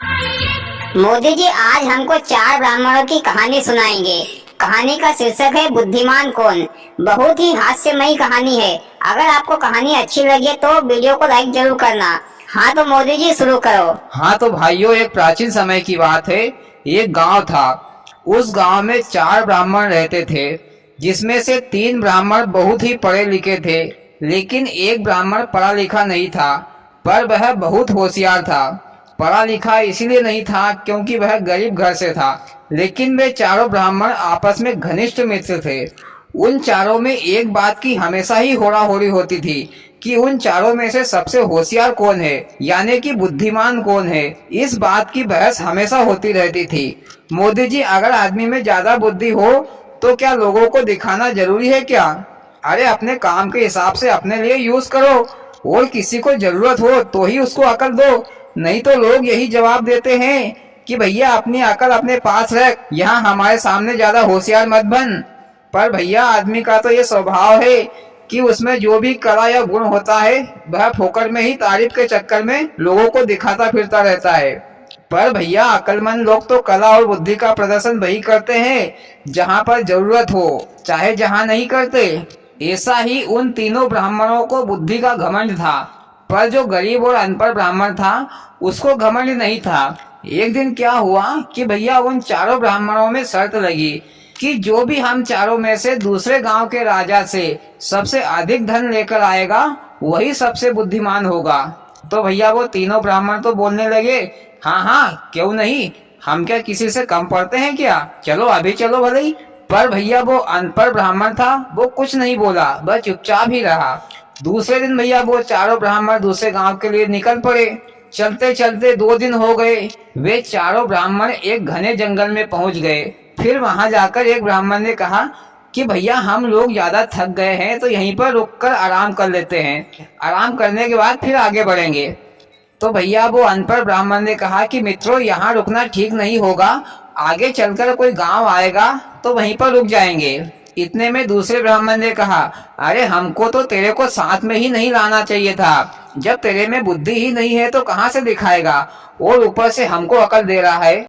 मोदी जी आज हमको चार ब्राह्मणों की कहानी सुनाएंगे। कहानी का शीर्षक है बुद्धिमान कौन। बहुत ही हास्यमयी कहानी है। अगर आपको कहानी अच्छी लगे तो वीडियो को लाइक जरूर करना। हाँ तो मोदी जी शुरू करो। हाँ तो भाइयों, एक प्राचीन समय की बात है। एक गांव था। उस गांव में चार ब्राह्मण रहते थे, जिसमें से तीन ब्राह्मण बहुत ही पढ़े लिखे थे, लेकिन एक ब्राह्मण पढ़ा लिखा नहीं था, पर वह बहुत होशियार था। पढ़ा लिखा इसलिए नहीं था क्योंकि वह गरीब घर से था, लेकिन वे चारों ब्राह्मण आपस में घनिष्ठ मित्र थे। उन चारों में एक बात की हमेशा ही होड़ाहोड़ी होती थी कि उन चारों में से सबसे होशियार कौन है, यानी कि बुद्धिमान कौन है। इस बात की बहस हमेशा होती रहती थी। मोदी जी, अगर आदमी में ज्यादा बुद्धि हो तो क्या लोगों को दिखाना जरूरी है क्या? अरे अपने काम के हिसाब से अपने लिए यूज करो, और किसी को जरूरत हो तो ही उसको अकल दो। नहीं तो लोग यही जवाब देते हैं कि भैया अपनी अकल अपने पास रख, यहाँ हमारे सामने ज्यादा होशियार मत बन। पर भैया, आदमी का तो ये स्वभाव है कि उसमें जो भी कला या गुण होता है वह फोकट में ही तारीफ के चक्कर में लोगों को दिखाता फिरता रहता है। पर भैया, अक्लमंद लोग तो कला और बुद्धि का प्रदर्शन वही करते हैं जहाँ पर जरूरत हो, चाहे जहाँ नहीं करते। ऐसा ही उन तीनों ब्राह्मणों को बुद्धि का घमंड था, पर जो गरीब और अनपढ़ ब्राह्मण था उसको घमंड नहीं था। एक दिन क्या हुआ कि भैया, उन चारों ब्राह्मणों में शर्त लगी कि जो भी हम चारों में से दूसरे गांव के राजा से सबसे अधिक धन लेकर आएगा वही सबसे बुद्धिमान होगा। तो भैया वो तीनों ब्राह्मण तो बोलने लगे, हाँ हाँ क्यों नहीं, हम क्या किसी से कम पड़ते हैं क्या, चलो अभी चलो भले ही। पर भैया वो अनपढ़ ब्राह्मण था, वो कुछ नहीं बोला, बस चुपचाप ही रहा। दूसरे दिन भैया वो चारों ब्राह्मण दूसरे गांव के लिए निकल पड़े। चलते चलते 2 दिन हो गए। वे चारों ब्राह्मण एक घने जंगल में पहुंच गए। फिर वहां जाकर एक ब्राह्मण ने कहा कि भैया, हम लोग ज्यादा थक गए हैं तो यहीं पर रुककर आराम कर लेते हैं, आराम करने के बाद फिर आगे बढ़ेंगे। तो भैया वो अनपढ़ ब्राह्मण ने कहा कि मित्रों, यहाँ रुकना ठीक नहीं होगा, आगे चलकर कोई गांव आएगा तो वहीं पर रुक जाएंगे। इतने में दूसरे ब्राह्मण ने कहा, अरे हमको तो तेरे को साथ में ही नहीं लाना चाहिए था, जब तेरे में बुद्धि ही नहीं है तो कहाँ से दिखाएगा, और ऊपर से हमको अकल दे रहा है।